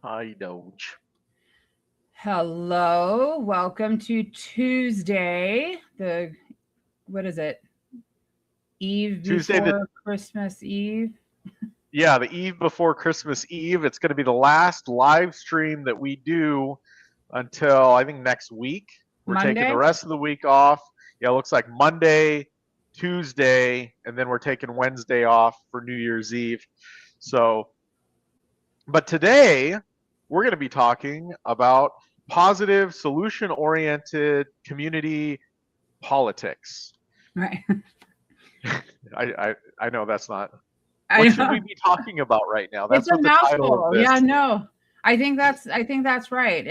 I Doge. Hello, welcome to Tuesday. What is it? Eve Tuesday, before Christmas Eve? the eve before Christmas Eve. It's going to be the last live stream that we do until I think next week. We're taking the Monday? rest of the week off. Yeah, it looks like Monday, Tuesday, and then we're taking Wednesday off for New Year's Eve. So, but today we're going to be talking about positive, solution oriented community politics. Right. I know that's not. I What should we know. be talking about right now? It's That's a what the title of mouthful. this. Yeah, no. I think that's right.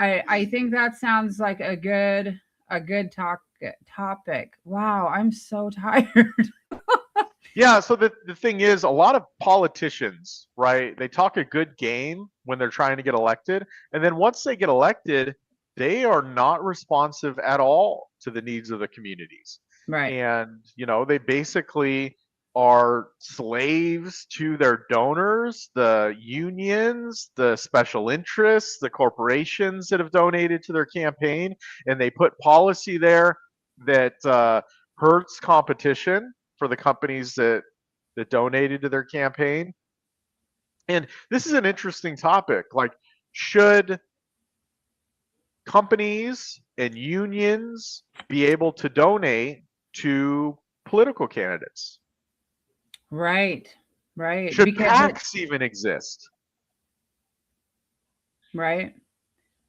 I think that sounds like a good topic. Wow, I'm so tired. Yeah, so the thing is, a lot of politicians, right, they talk a good game when they're trying to get elected. And then once they get elected, they are not responsive at all to the needs of the communities. Right. And, they basically are slaves to their donors, the unions, the special interests, the corporations that have donated to their campaign. And they put policy there that hurts competition for the companies that donated to their campaign. And this is an interesting topic. Like, should companies and unions be able to donate to political candidates? Right. Right. Should Because PACs even exist? right.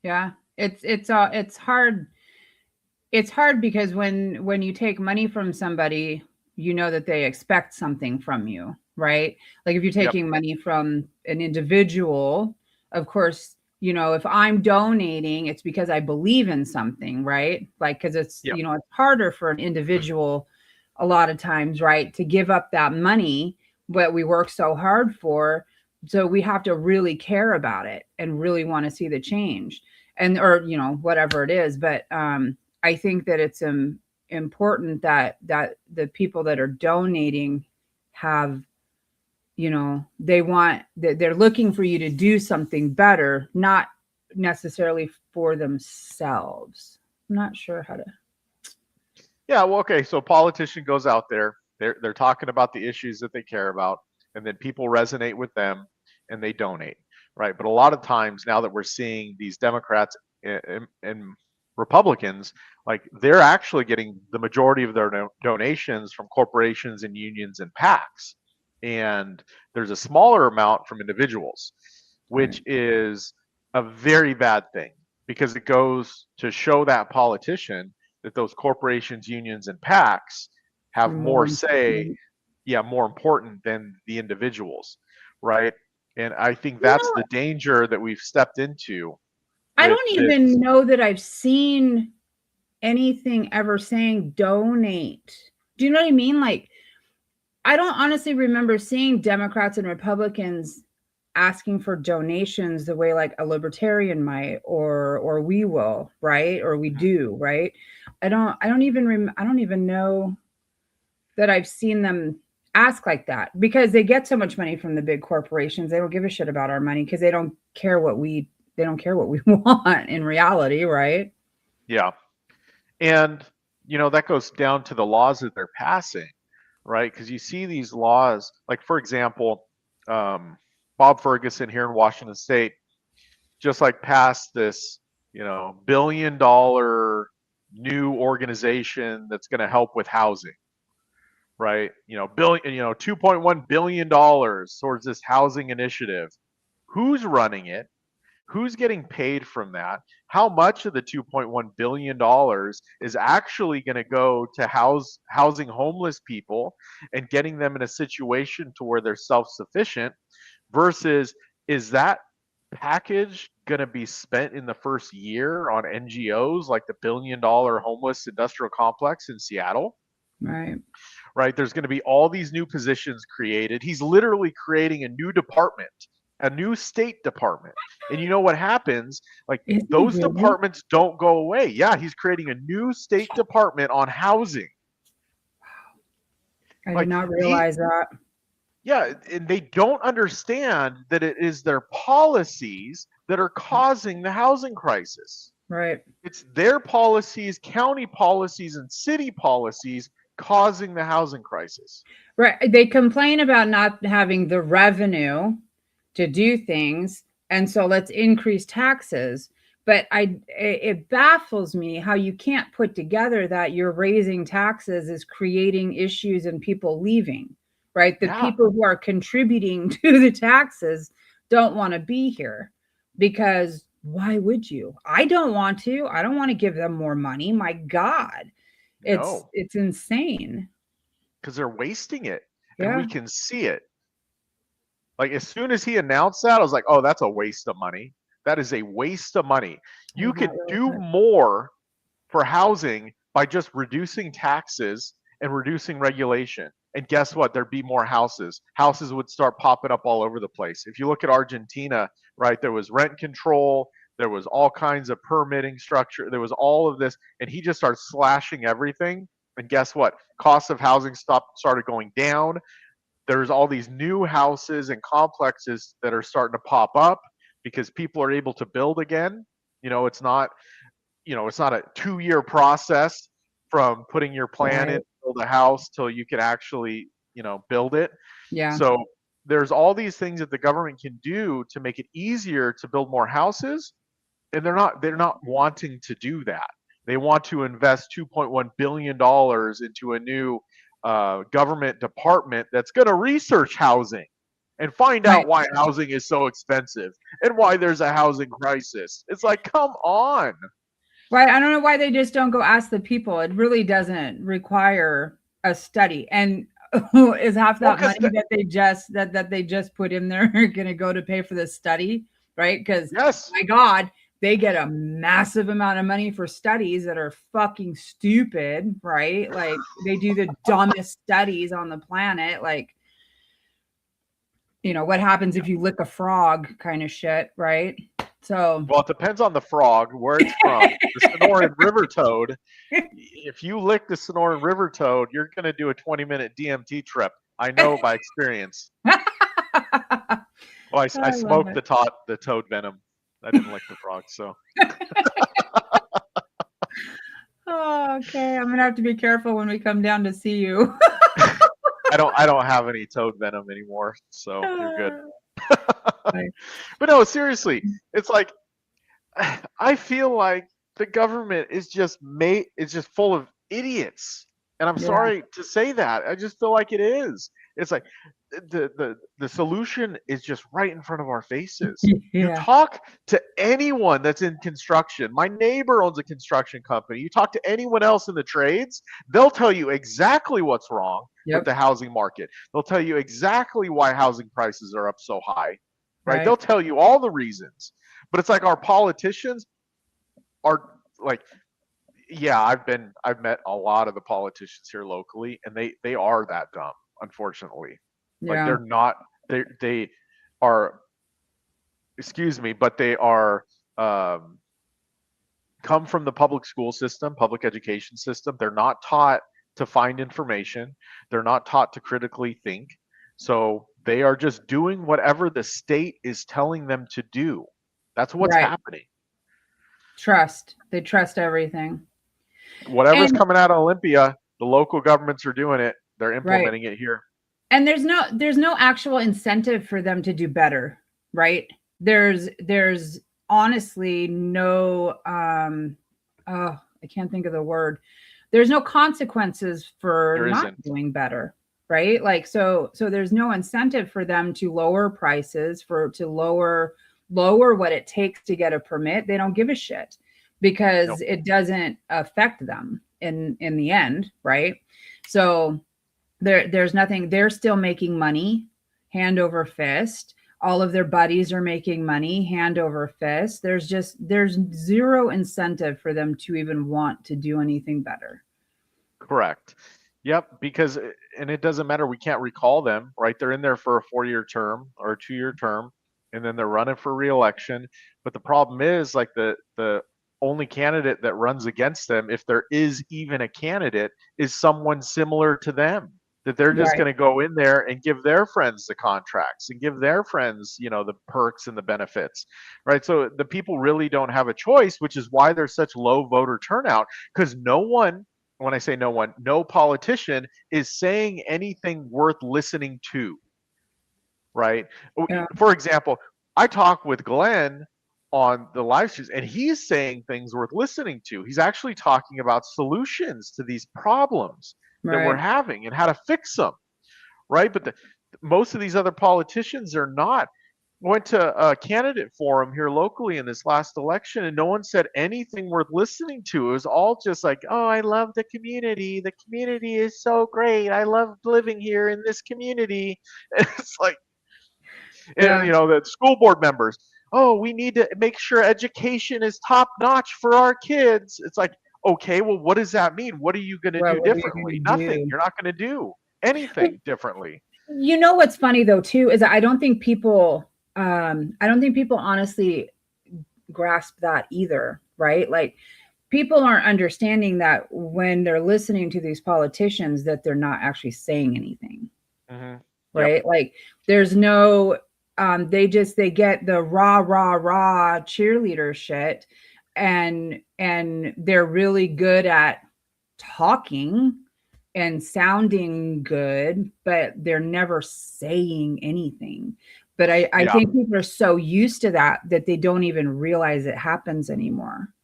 Yeah. It's hard. It's hard because when you take money from somebody, you know that they expect something from you, right? Like if you're Yep. taking money from an individual, of course, if I'm donating, it's because I believe in something, right? Like because it's Yep. it's harder for an individual a lot of times, right, to give up that money what we work so hard for. So we have to really care about it and really want to see the change and or whatever it is. But I think that it's important that the people that are donating have, they're looking for you to do something better, not necessarily for themselves. I'm not sure how to. Yeah, well, okay, so a politician goes out there, they're talking about the issues that they care about, and then people resonate with them and they donate, right? But a lot of times now that we're seeing these Democrats and Republicans, like they're actually getting the majority of their donations from corporations and unions and PACs. And there's a smaller amount from individuals, Right. which is a very bad thing because it goes to show that politician that those corporations, unions, and PACs have You're more more say, important. yeah, more important than the individuals, right? And I think You that's the know, danger that we've stepped into I with don't this. even know that I've seen anything ever saying donate. Do you know what I mean? Like, I don't honestly remember seeing Democrats and Republicans asking for donations the way like a libertarian might or we will, right? Or we do, right? I don't even know that I've seen them ask like that because they get so much money from the big corporations. They don't give a shit about our money because they don't care what we want in reality, right? Yeah. And, that goes down to the laws that they're passing, right? Because you see these laws, like, for example, Bob Ferguson here in Washington State just like passed this, $1 billion new organization that's going to help with housing, right? 2.1 billion dollars towards this housing initiative. Who's running it? Who's getting paid from that? How much of the $2.1 billion is actually going to go to housing homeless people and getting them in a situation to where they're self-sufficient versus is that package going to be spent in the first year on NGOs like the $1 billion homeless industrial complex in Seattle? Right. Right? There's going to be all these new positions created. He's literally creating a new department, a new state department. And you know what happens? Like Is he those really? departments don't go away. Yeah, he's creating a new state department on housing. I did Like not the realize that. Yeah, and they don't understand that it is their policies that are causing the housing crisis. Right. It's their policies, county policies, and city policies causing the housing crisis. Right. They complain about not having the revenue to do things. And so let's increase taxes. But it baffles me how you can't put together that you're raising taxes is creating issues and people leaving, right? The Yeah, people who are contributing to the taxes don't want to be here because why would you? I don't want to. I don't want to give them more money. My God. no, It's insane. because they're wasting it, and we Yeah. can see it. Like as soon as he announced that, I was like, "Oh, that's a waste of money. That is a waste of money. I You was not could really do good. more for housing by just reducing taxes and reducing regulation. And guess what? There'd be more houses. Houses would start popping up all over the place. If you look at Argentina, right, there was rent control, there was all kinds of permitting structure, there was all of this, and he just started slashing everything. And guess what? Costs of housing started going down. There's all these new houses and complexes that are starting to pop up because people are able to build again. You know, it's not it's not a 2-year process from putting your plan in Right. to build a house till you can actually build it. Yeah. So there's all these things that the government can do to make it easier to build more houses, and they're not wanting to do that. They want to invest 2.1 billion dollars into a new government department that's going to research housing and find Right. out why housing is so expensive and why there's a housing crisis. It's like, come on. Right. I don't know why they just don't go ask the people. It really doesn't require a study. And is half Well, that because money that they just put in there going to go to pay for the study, right? Because yes, my God, they get a massive amount of money for studies that are fucking stupid, right? Like they do the dumbest studies on the planet, like what happens if you lick a frog kind of shit, right? So well, it depends on the frog, where it's from. The Sonoran River toad, if you lick the Sonoran River toad, you're going to do a 20-minute DMT trip. I know by experience. Well, I I love smoked it. the toad venom. I didn't lick the frog, so Oh, okay. I'm gonna have to be careful when we come down to see you. I don't have any toad venom anymore, so you're good. Right. But no, seriously, it's like I feel like the government is just full of idiots. And I'm Yeah. sorry to say that. I just feel like it is. It's like the solution is just right in front of our faces. You Yeah. talk to anyone that's in construction. My neighbor owns a construction company. You talk to anyone else in the trades, they'll tell you exactly what's wrong with Yep. the housing market. They'll tell you exactly why housing prices are up so high. Right? They'll Right. tell you all the reasons. But it's like our politicians are like, yeah, I've met a lot of the politicians here locally, and they are that dumb, unfortunately. Like Yeah. they're not they are, excuse me, but they are um, come from the public school system, public education system. They're not taught to find information. They're not taught to critically think. So they are just doing whatever the state is telling them to do. That's what's Right. happening. Trust. They trust everything. Whatever's And coming out of Olympia, the local governments are doing it. They're right. implementing it here. And there's no actual incentive for them to do better, right? There's honestly no oh, I can't think of the word. There's no consequences for There not isn't. doing better, right? Like so there's no incentive for them to lower prices, for to lower what it takes to get a permit. They don't give a shit because Nope. it doesn't affect them in the end, right? So there's nothing. They're still making money hand over fist. All of their buddies are making money hand over fist. There's zero incentive for them to even want to do anything better. Correct. Yep. Because, and it doesn't matter. We can't recall them, right? They're in there for a 4-year term or a 2-year term, and then they're running for reelection. But the problem is, like the only candidate that runs against them, if there is even a candidate, is someone similar to them. that they're just Right. going to go in there and give their friends the contracts and give their friends, the perks and the benefits, right? So the people really don't have a choice, which is why there's such low voter turnout, because no one, when I say no one, no politician is saying anything worth listening to, right? Yeah. For example, I talk with Glenn on the live streams, and he's saying things worth listening to. He's actually talking about solutions to these problems that we're Right. having and how to fix them, right? But most of these other politicians are not. Went to a candidate forum here locally in this last election, and no one said anything worth listening to. It was all just like, "Oh, I love the community. The community is so great. I love living here in this community." And it's like, Yeah. the school board members, "Oh, we need to make sure education is top notch for our kids." It's like, okay, well, what does that mean? What are you going to Well, do what are you going differently? to Nothing. do? You're not going to do anything differently. You know what's funny though too is that I don't think people honestly grasp that either, right? Like people aren't understanding that when they're listening to these politicians that they're not actually saying anything, Hmm. Yep. right? Like there's no they get the rah cheerleader shit, and they're really good at talking and sounding good, but they're never saying anything. But I Yeah. think people are so used to that that they don't even realize it happens anymore.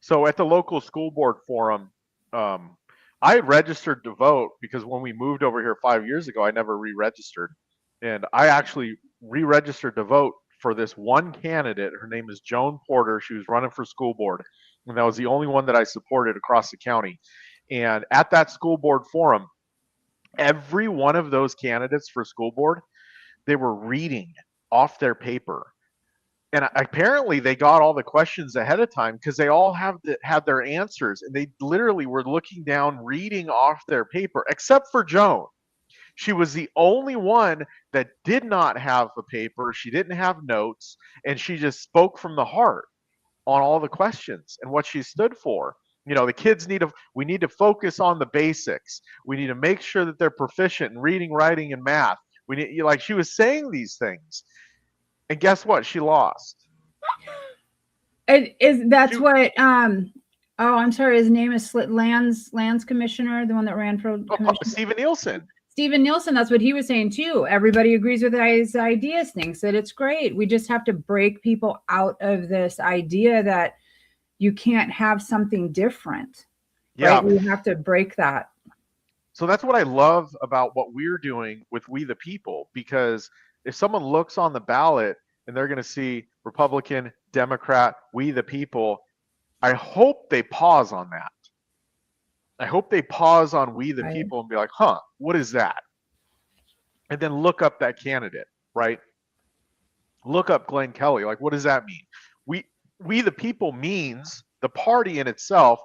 So at the local school board forum, um, I had registered to vote because when we moved over here 5 years ago, I never re-registered, and I actually re-registered to vote for this one candidate. Her name is Joan Porter. She was running for school board, and that was the only one that I supported across the county. And at that school board forum, every one of those candidates for school board, they were reading off their paper, and apparently they got all the questions ahead of time because they all had their answers, and they literally were looking down reading off their paper, except for Joan. She was the only one that did not have a paper. She didn't have notes, and she just spoke from the heart on all the questions and what she stood for. The kids we need to focus on the basics. We need to make sure that they're proficient in reading, writing, and math. We need, like, she was saying these things, and guess what? She lost. It is She, that's what oh, I'm sorry, his name is Lands Commissioner, the one that ran for commissioner. Stephen Nielsen. Stephen Nielsen, that's what he was saying too. Everybody agrees with his ideas, thinks that it's great. We just have to break people out of this idea that you can't have something different, right? Yeah. We have to break that. So that's what I love about what we're doing with We the People, because if someone looks on the ballot and they're going to see Republican, Democrat, We the People, I hope they pause on that. I hope they pause on We the Right. People and be like, huh, what is that? And then look up that candidate, right? Look up Glenn Kelly. Like, what does that mean? We We the People means the party in itself,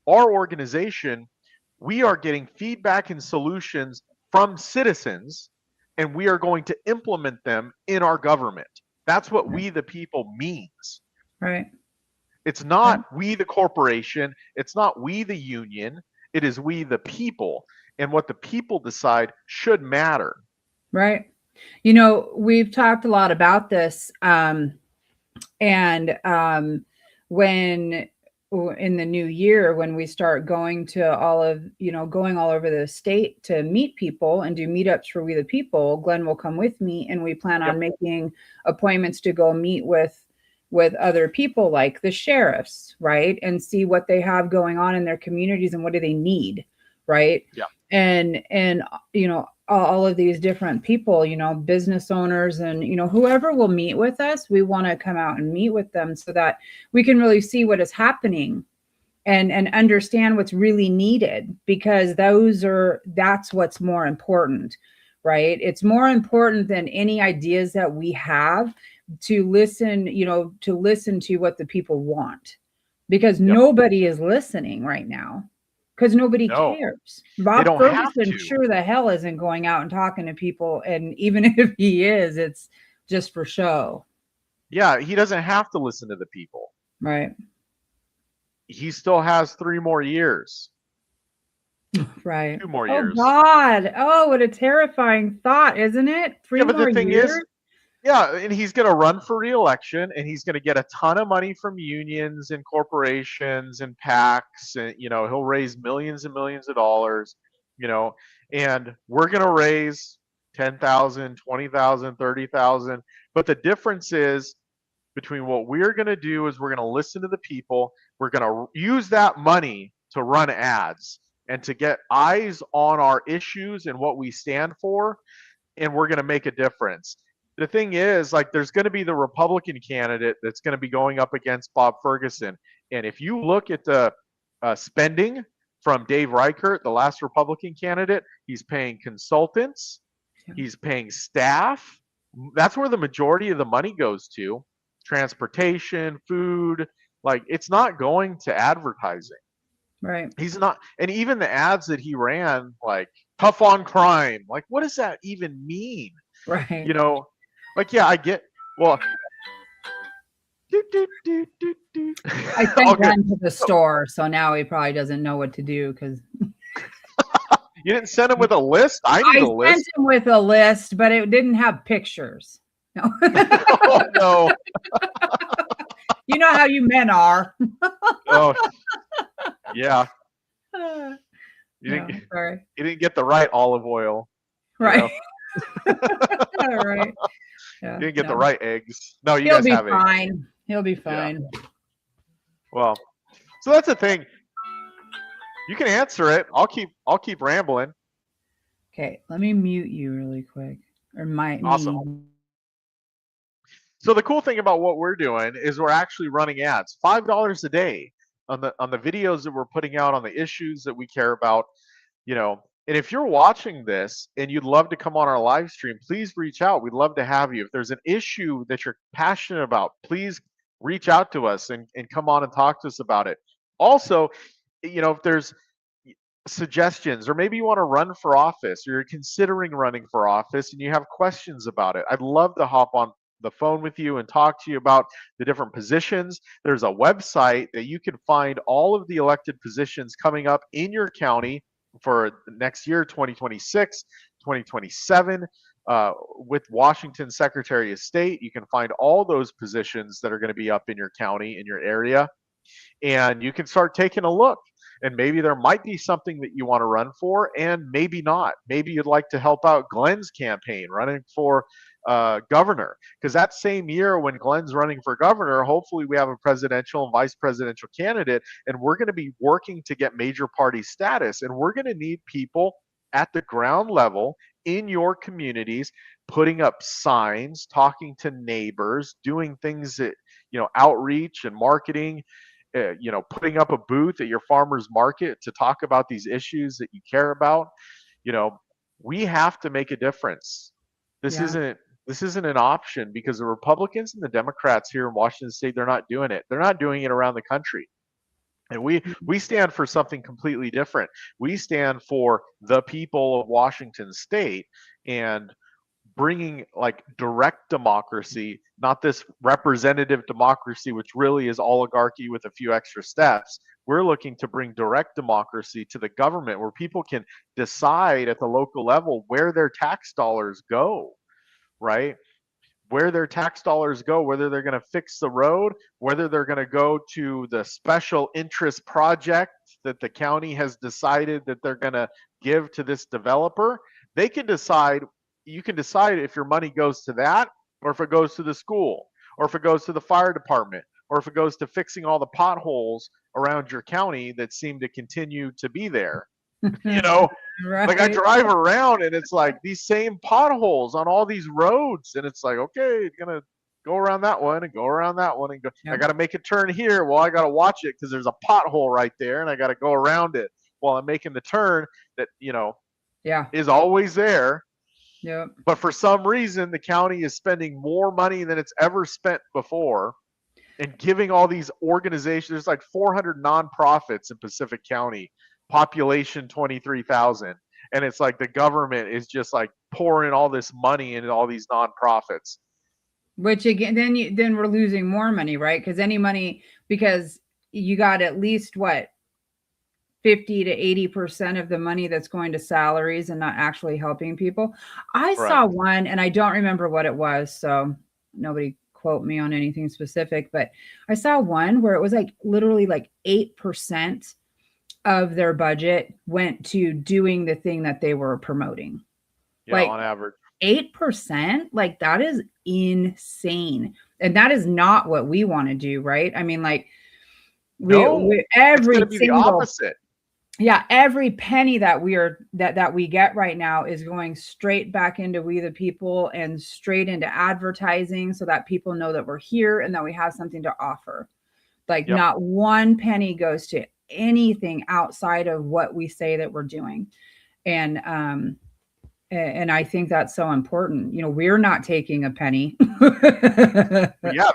our organization. We are getting feedback and solutions from citizens, and we are going to implement them in our government. That's what We the People means. Right. It's Right. not we the corporation, it's not we the union, it is we the people. And what the people decide should matter. Right. We've talked a lot about this. And when in the new year, when we start going to going all over the state to meet people and do meetups for We the People, Glenn will come with me, and we plan on Yep. making appointments to go meet with other people like the sheriffs, right? And see what they have going on in their communities and what do they need, right? Yeah. And all of these different people, business owners and whoever will meet with us, we want to come out and meet with them so that we can really see what is happening and understand what's really needed, because that's what's more important, right? It's more important than any ideas that we have to listen to what the people want, because Yep. nobody is listening right now, because nobody No, cares. they Bob don't have Ferguson to. sure the hell isn't going out and talking to people, and even if he is, it's just for show. Yeah, he doesn't have to listen to the people. Right. He still has 3 more years. Right. 2 more Oh years. God. Oh, what a terrifying thought, isn't it? Three Yeah, but the more thing is, years? yeah, and he's going to run for reelection, and he's going to get a ton of money from unions and corporations and PACs, and he'll raise millions and millions of dollars, you know, and we're going to raise 10,000, 20,000, 30,000. But the difference is between what we're going to do is we're going to listen to the people. We're going to use that money to run ads and to get eyes on our issues and what we stand for, and we're going to make a difference. The thing is, like, there's going to be the Republican candidate that's going to be going up against Bob Ferguson. And if you look at the spending from Dave Reichert, the last Republican candidate, he's paying consultants, Yeah. he's paying staff. That's where the majority of the money goes to: transportation, food. Like, it's not going to advertising. Right. He's not, and even the ads that he ran, like tough on crime, like, what does that even mean? Right. You know, like, yeah, I get, well, I all sent good. Glenn to the store, so now he probably doesn't know what to do because You didn't send him with a list? I need I a sent list. him with a list, but it didn't have pictures. No. Oh, no. You know how you men are. Oh, yeah. You Yeah, didn't, sorry. you didn't get the right olive oil. Right. All right. You Yeah. didn't get the No. right eggs. No, you He'll guys be have eggs. fine. He'll be fine. Well, so that's the thing. You can answer it. I'll keep rambling. Okay, let me mute you really quick. Or me. Awesome. So the cool thing about what we're doing is we're actually running ads, $5 a day on the videos that we're putting out on the issues that we care about, And if you're watching this and you'd love to come on our live stream, please reach out. We'd love to have you. If there's an issue that you're passionate about, please reach out to us and come on and talk to us about it. Also, if there's suggestions, or maybe you want to run for office, or you're considering running for office and you have questions about it, I'd love to hop on the phone with you and talk to you about the different positions. There's a website that you can find all of the elected positions coming up in your county for next year, 2026, 2027. With Washington Secretary of State, you can find all those positions that are going to be up in your county, in your area, and you can start taking a look. And maybe there might be something that you want to run for, and maybe not. Maybe you'd like to help out Glenn's campaign running for governor, because that same year when Glenn's running for governor, hopefully we have a presidential and vice presidential candidate, and we're going to be working to get major party status, and we're going to need people at the ground level in your communities putting up signs, talking to neighbors, doing things that, outreach and marketing, putting up a booth at your farmer's market to talk about these issues that you care about. We have to make a difference. This Yeah. isn't this isn't an option, because the Republicans and the Democrats here in Washington State, they're not doing it. They're not doing it around the country. And we stand for something completely different. We stand for the people of Washington State, and bringing, like, direct democracy, not this representative democracy, which really is oligarchy with a few extra steps. We're looking to bring direct democracy to the government, where people can decide at the local level where their tax dollars go, right? Where their tax dollars go, whether they're going to fix the road, whether they're going to go to the special interest project that the county has decided that they're going to give to this developer. They can decide. You can decide if your money goes to that, or if it goes to the school, or if it goes to the fire department, or if it goes to fixing all the potholes around your county that seem to continue to be there. you know like, I Right. drive around and it's like these same potholes on all these roads, and it's like, okay, it's gonna go around that one and go around that one and go. I Yep. got to make a turn here. Well, I got to watch it because there's a pothole right there, and I got to go around it while I'm making the turn that Yeah. is always there. Yep. But for some reason, the county is spending more money than it's ever spent before, and giving all these organizations. There's like 400 nonprofits in Pacific County, population 23,000, and it's like the government is just like pouring all this money into all these nonprofits. Which again, then we're losing more money, right? Because you got at least what, 50 to 80% of the money that's going to salaries and not actually helping people. I Correct. saw one, and I don't remember what it was, so nobody quote me on anything specific, but I saw one where it was like literally like 8% of their budget went to doing the thing that they were promoting. Yeah, Like on average. 8%, like that is insane. And that is not what we want to do, right? I mean, like No, we it's going to every be the single, opposite. yeah, every penny that we are that we get right now is going straight back into We the People and straight into advertising so that people know that we're here and that we have something to offer. Like Yep. not one penny goes to anything outside of what we say that we're doing. And I think that's so important. You know, we're not taking a penny. Yeah,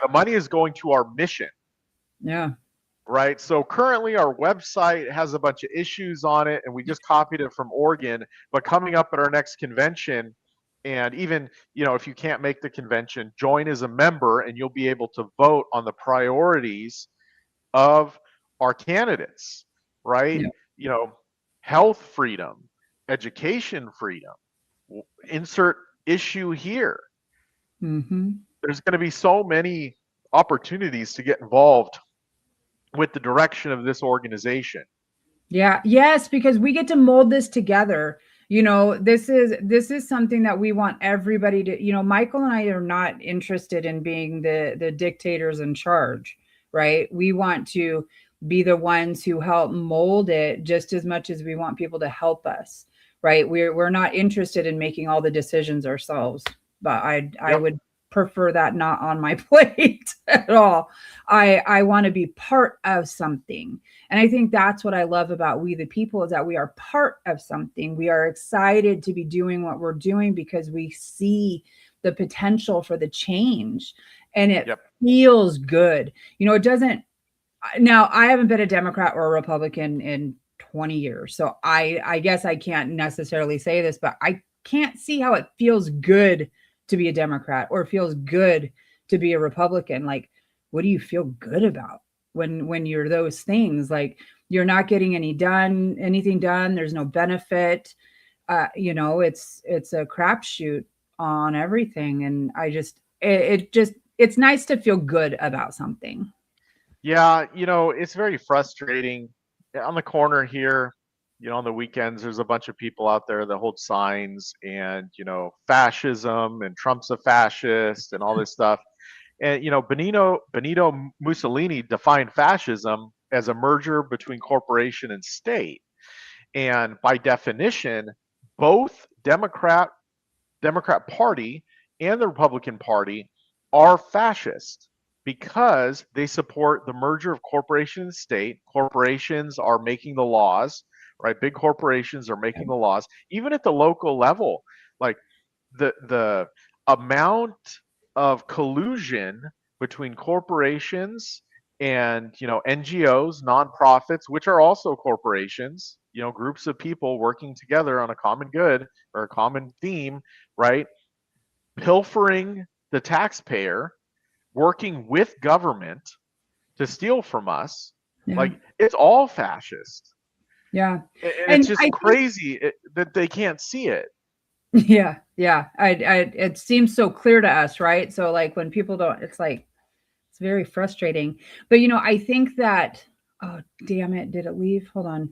the money is going to our mission. Yeah. Right. So currently our website has a bunch of issues on it, and we just copied it from Oregon. But coming up at our next convention, and even, if you can't make the convention, join as a member and you'll be able to vote on the priorities of our candidates, right? Yeah. You know, health freedom, education freedom, insert issue here. Mm-hmm. There's going to be so many opportunities to get involved with the direction of this organization. Yeah. Yes, because we get to mold this together. You know, this is something that we want everybody to, Michael and I are not interested in being the dictators in charge, right? We want to be the ones who help mold it just as much as we want people to help us, right? We're not interested in making all the decisions ourselves, but I Yep. would prefer that not on my plate at all. I want to be part of something. And I think that's what I love about We the People is that we are part of something. We are excited to be doing what we're doing because we see the potential for the change and it Yep. feels good. It doesn't. Now, I haven't been a Democrat or a Republican in 20 years. So I guess I can't necessarily say this, but I can't see how it feels good to be a Democrat or feels good to be a Republican. Like, what do you feel good about when you're those things? Like, you're not getting anything done. There's no benefit. It's a crapshoot on everything. And it's nice to feel good about something. Yeah, it's very frustrating. On the corner here, on the weekends, there's a bunch of people out there that hold signs and, fascism and Trump's a fascist and all this stuff. And, Benito Mussolini defined fascism as a merger between corporation and state. And by definition, both Democrat Party and the Republican Party are fascist because they support the merger of corporation and state. Corporations are making the laws, right? Big corporations are making the laws, even at the local level. Like the amount of collusion between corporations and NGOs, nonprofits, which are also corporations, groups of people working together on a common good or a common theme, right? Pilfering the taxpayer, working with government to steal from us. Yeah. Like, it's all fascist. Yeah. And it's And just I think, crazy that they can't see it. yeah, yeah. It seems so clear to us, right? So like when people don't, it's like, it's very frustrating. But I think that, oh, damn it. Did it leave? Hold on.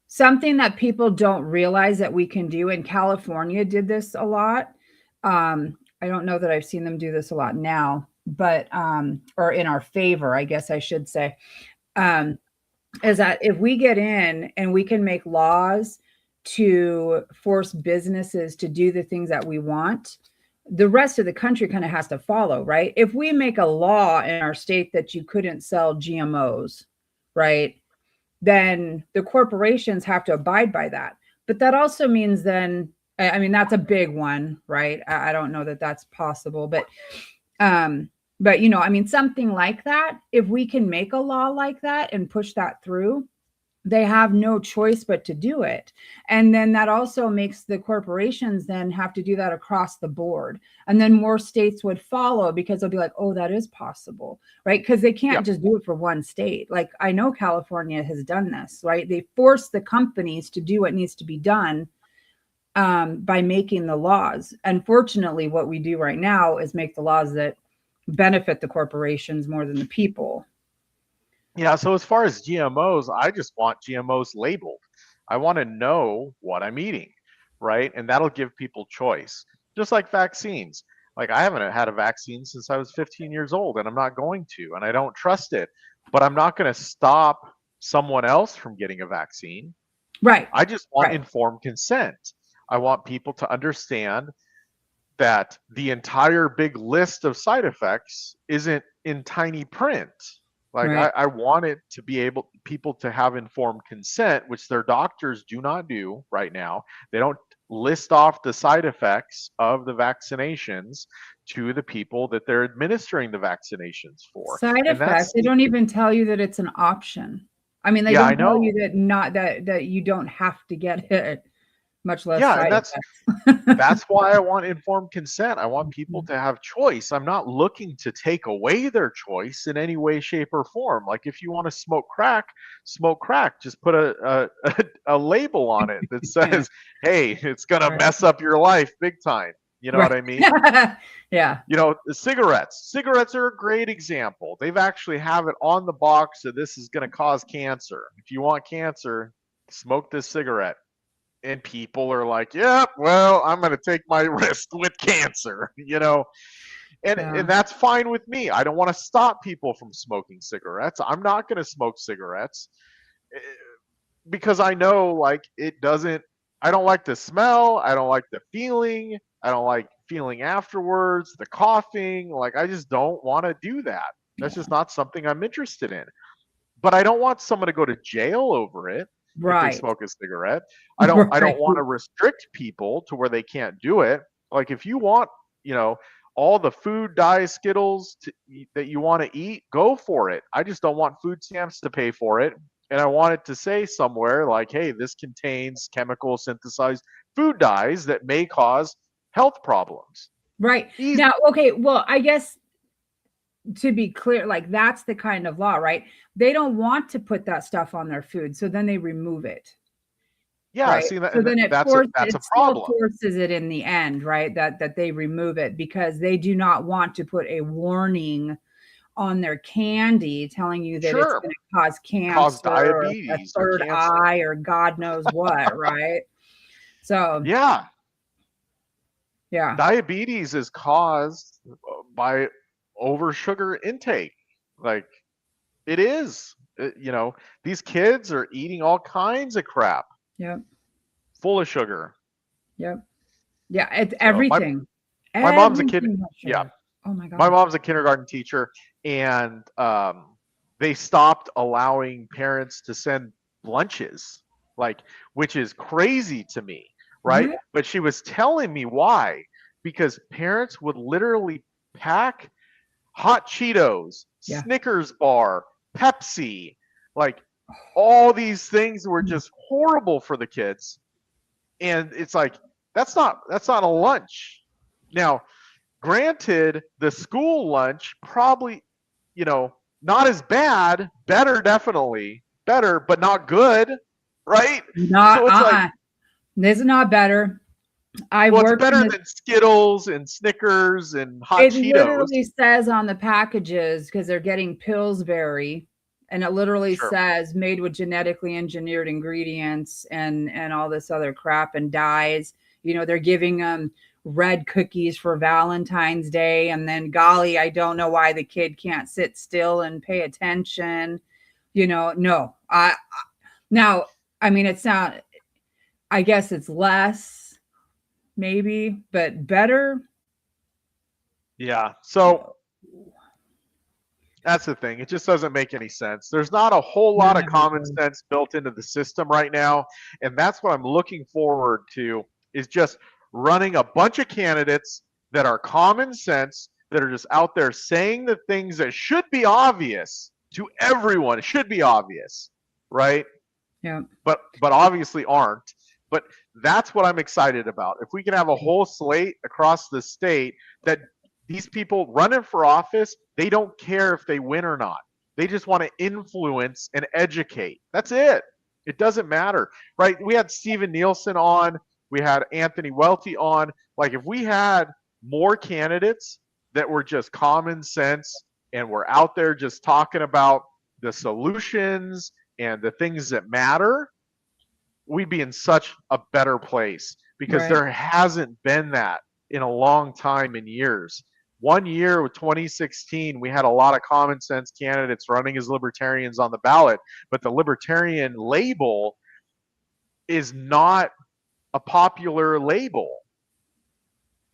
Something that people don't realize that we can do, and California did this a lot. I don't know that I've seen them do this a lot now, but or in our favor, I guess I should say, is that if we get in and we can make laws to force businesses to do the things that we want, the rest of the country kind of has to follow, right? If we make a law in our state that you couldn't sell GMOs, right? Then the corporations have to abide by that. But that also means then, I mean, that's a big one, right? I don't know that that's possible, but I mean, something like that, if we can make a law like that and push that through, they have no choice but to do it. And then that also makes the corporations then have to do that across the board. And then more states would follow because they'll be like, oh, that is possible, right? Because they Yeah. can't just do it for one state. Like I know California has done this, right? They force the companies to do what needs to be done by making the laws. Unfortunately, what we do right now is make the laws that benefit the corporations more than the people. Yeah, so as far as GMOs, I just want GMOs labeled. I want to know what I'm eating, right? And that'll give people choice. Just like vaccines. Like I haven't had a vaccine since I was 15 years old, and I'm not going to, and I don't trust it. But I'm not going to stop someone else from getting a vaccine. Right. I just want Right. informed consent. I want people to understand that the entire big list of side effects isn't in tiny print. Like Right. I want it to be able people to have informed consent, which their doctors do not do right now. They don't list off the side effects of the vaccinations to the people that they're administering the vaccinations for. Side And effects, that's they don't even tell you that it's an option. I mean, they yeah, don't I tell you know. that not that you don't have to get it, much less Yeah, and side effects. that's why I want informed consent. I want people to have choice. I'm not looking to take away their choice in any way, shape, or form. Like if you want to smoke crack, smoke crack. Just put a label on it that Yeah, says, "Hey, it's gonna right. mess up your life big time." You know what Right. I mean? Yeah. You know, the cigarettes. Cigarettes are a great example. They've actually have it on the box that this is going to cause cancer. If you want cancer, smoke this cigarette, and people are like, "Yeah, well, I'm going to take my risk with cancer," and Yeah. that's fine with me. I don't want to stop people from smoking cigarettes. I'm not going to smoke cigarettes eh, because I know like it doesn't. I don't like the smell. I don't like the feeling. I don't like feeling afterwards, the coughing. Like I just don't want to do that. That's Yeah. just not something I'm interested in. But I don't want someone to go to jail over it if they Right. smoke a cigarette. I don't Right. want to restrict people to where they can't do it. Like if you want, you know, all the food, dye, Skittles that you want to eat, go for it. I just don't want food stamps to pay for it. And I want it to say somewhere like, hey, this contains chemical synthesized food dyes that may cause health problems. Right. Easy. Now, okay, well, I guess to be clear, like that's the kind of law, right? They don't want to put that stuff on their food, so then they remove it. Yeah, Right. see that, So and then that's a it still problem. forces it in the end, right? That they remove it because they do not want to put a warning on their candy telling you that it's Sure, going to cause cause cancer or a diabetes or third cancer. eye or God knows what, right? So, Yeah, yeah. diabetes is caused by over sugar intake. Like it is. These kids are eating all kinds of crap Yep. full of sugar. Yep. Yeah, it's So everything. my mom's a kid. Everything has Yeah, sugar. Oh my my gosh. mom's a kindergarten teacher, and they stopped allowing parents to send lunches, like which is crazy to me, right? What? But she was telling me why, because parents would literally pack hot Cheetos, Yeah. Snickers bar, Pepsi, like all these things were just horrible for the kids. And it's like that's not a lunch. Now, granted, the school lunch probably, you know, not as bad, better definitely, better, but not good, right? Not So it's like, This is not better. I well, it's worked in better the than Skittles and Snickers and hot it Cheetos. literally says on the packages because they're getting Pillsbury, and it literally Sure. says made with genetically engineered ingredients and all this other crap and dyes. You know, they're giving them red cookies for Valentine's Day, and then golly, I don't know why the kid can't sit still and pay attention. You know, no. I now, I mean, it's not. I guess it's less, maybe, but better. Yeah. So that's the thing. It just doesn't make any sense. There's not a whole lot of common sense built into the system right now. And that's what I'm looking forward to is just running a bunch of candidates that are common sense, that are just out there saying the things that should be obvious to everyone. It should be obvious, right? Yeah. but obviously aren't. But that's what I'm excited about. If we can have a whole slate across the state that these people running for office, they don't care if they win or not. They just want to influence and educate. That's it. It doesn't matter, right? We had Steven Nielsen on, we had Anthony Welty on. Like, if we had more candidates that were just common sense and were out there just talking about the solutions and the things that matter, we'd be in such a better place because Right. there hasn't been that in a long time, in years. One year with 2016, we had a lot of common sense candidates running as libertarians on the ballot, but the libertarian label is not a popular label,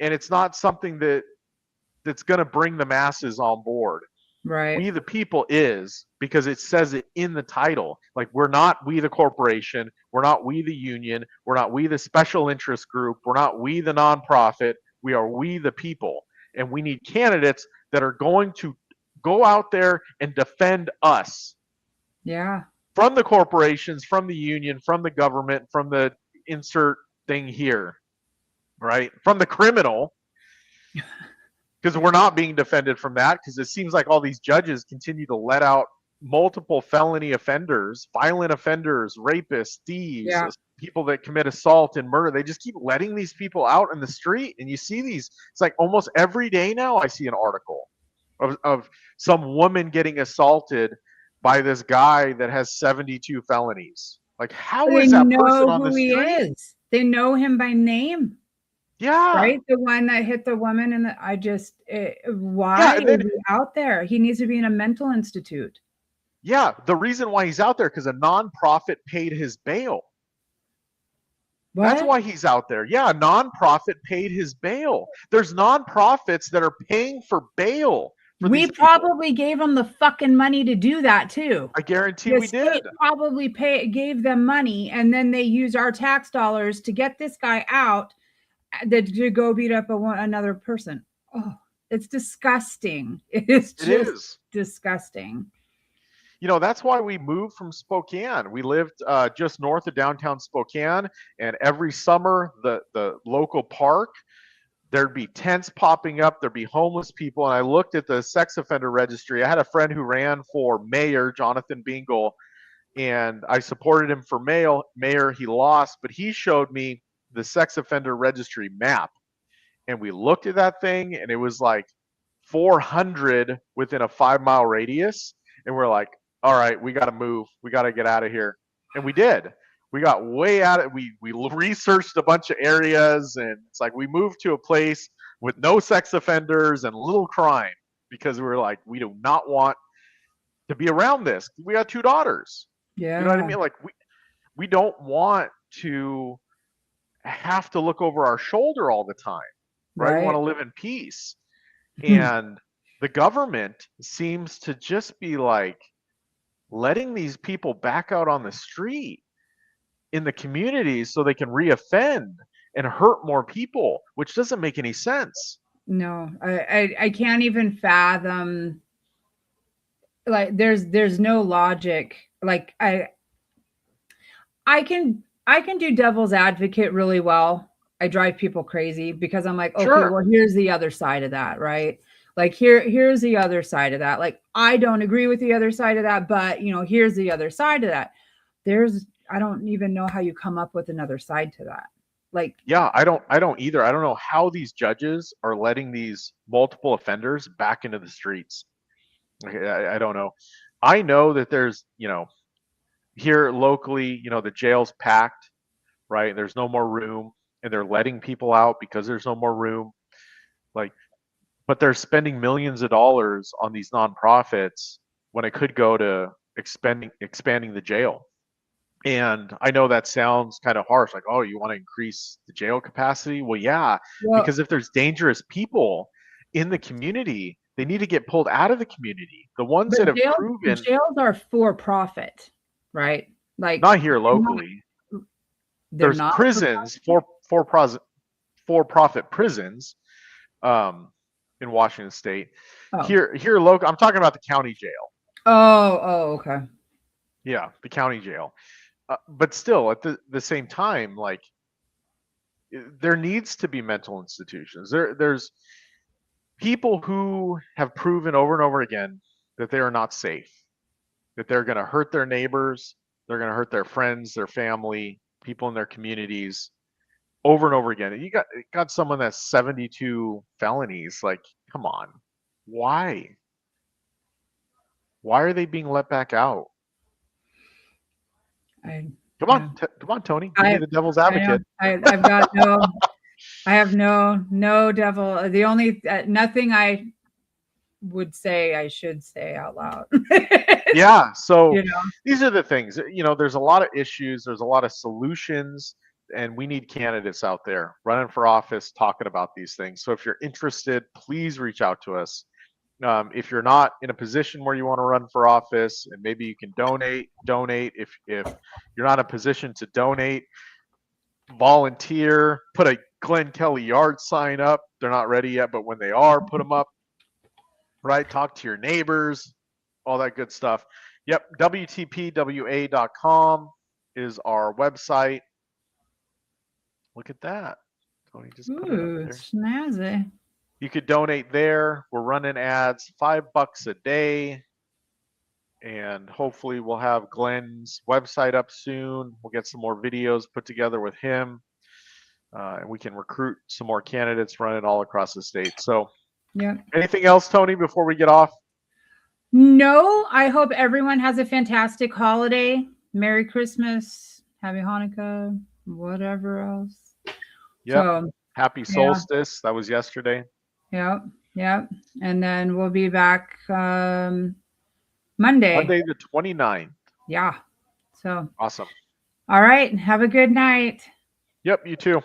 and it's not something that's going to bring the masses on board. Right. We the people is because it says it in the title. Like, we're not we the corporation, we're not we the union, we're not we the special interest group, we're not we the nonprofit, we are we the people. And we need candidates that are going to go out there and defend us Yeah. from the corporations, from the union, from the government, from the insert thing here, right? From the criminal, because we're not being defended from that, because it seems like all these judges continue to let out multiple felony offenders, violent offenders, rapists, thieves, Yeah. people that commit assault and murder. They just keep letting these people out in the street, and you see these. It's like almost every day now I see an article of some woman getting assaulted by this guy that has 72 felonies. Like, how They is that person know on the who he street? is. They know him by name, Yeah. right? The one that hit the woman, and Yeah, why and is then he out there? He needs to be in a mental institute. yeah, the reason why he's out there because a nonprofit paid his bail. That's What? why he's out there. Yeah, a nonprofit paid his bail. There's nonprofits that are paying for bail for We these people. probably gave him the fucking money to do that too. I guarantee The we did. state probably gave them money, and then they use our tax dollars to get this guy out, to go beat up another person. Oh, it's disgusting. It is It just is. disgusting. That's why we moved from Spokane. We lived just north of downtown Spokane, and every summer, the local park, there'd be tents popping up, there'd be homeless people. And I looked at the sex offender registry. I had a friend who ran for mayor, Jonathan Bingle, and I supported him for mayor. He lost, but he showed me the sex offender registry map, and we looked at that thing, and it was like 400 within a 5 mile radius, and we're like, all right, we got to move, we got to get out of here, and we did. We got way out of we researched a bunch of areas, and it's like we moved to a place with no sex offenders and little crime because we were like, we do not want to be around this. We got two daughters. You know what I Yeah. mean? Like, we don't want to have to look over our shoulder all the time, right? We want Right. to live in peace. And the government seems to just be like letting these people back out on the street in the communities so they can reoffend and hurt more people, which doesn't make any sense. No, I can't even fathom. Like, there's no logic. Like, I can do devil's advocate really well. I drive people crazy because I'm like, okay, Sure. well, here's the other side of that, right? Like, here's the other side of that. Like, I don't agree with the other side of that, but here's the other side of that. I don't even know how you come up with another side to that. Like, Yeah, I don't either. I don't know how these judges are letting these multiple offenders back into the streets. I don't know. I know that there's, here locally, the jail's packed, right? There's no more room, and they're letting people out because there's no more room. Like, but they're spending millions of dollars on these nonprofits when it could go to expanding the jail. And I know that sounds kind of harsh, like, oh, you want to increase the jail capacity? Well, yeah, well, because if there's dangerous people in the community, they need to get pulled out of the community. The ones but that have proven, jails are for profit, right? Like, not here locally, they're there's not for prisons for profit prisons um, in Washington State. oh. Here local, I'm talking about the county jail. Oh, okay. Yeah, the county jail. but still, at the same time, like there needs to be mental institutions. There's people who have proven over and over again that they are not safe, that they're going to hurt their neighbors, they're going to hurt their friends, their family, people in their communities over and over again. And you got someone that's 72 felonies. Like, come on, why? Why are they being let back out? I Come yeah. on, come on, Tony. Give me I the devil's I know. advocate. I've got I have no devil. The only nothing I would say I should say out loud. Yeah. So You know. these are the things. There's a lot of issues. There's a lot of solutions, and we need candidates out there running for office talking about these things. So if you're interested, please reach out to us. If you're not in a position where you want to run for office, and maybe you can donate. If you're not in a position to donate, volunteer. Put a Glenn Kelly yard sign up. They're not ready yet, but when they are, put them up. Right? Talk to your neighbors, all that good stuff. Yep, WTPWA.com is our website. Look at that. Tony just put it up Ooh, there. snazzy. You could donate there. We're running ads, $5 a day. And hopefully we'll have Glenn's website up soon. We'll get some more videos put together with him. And we can recruit some more candidates running all across the state. So, Yep. anything else, Tony, before we get off? No, I hope everyone has a fantastic holiday. Merry Christmas, Happy Hanukkah, whatever else. Yep. So, Happy solstice. That was yesterday. Yep. And then we'll be back Monday. Monday the 29th. Yeah. So, Awesome. all right. Have a good night. Yep, you too.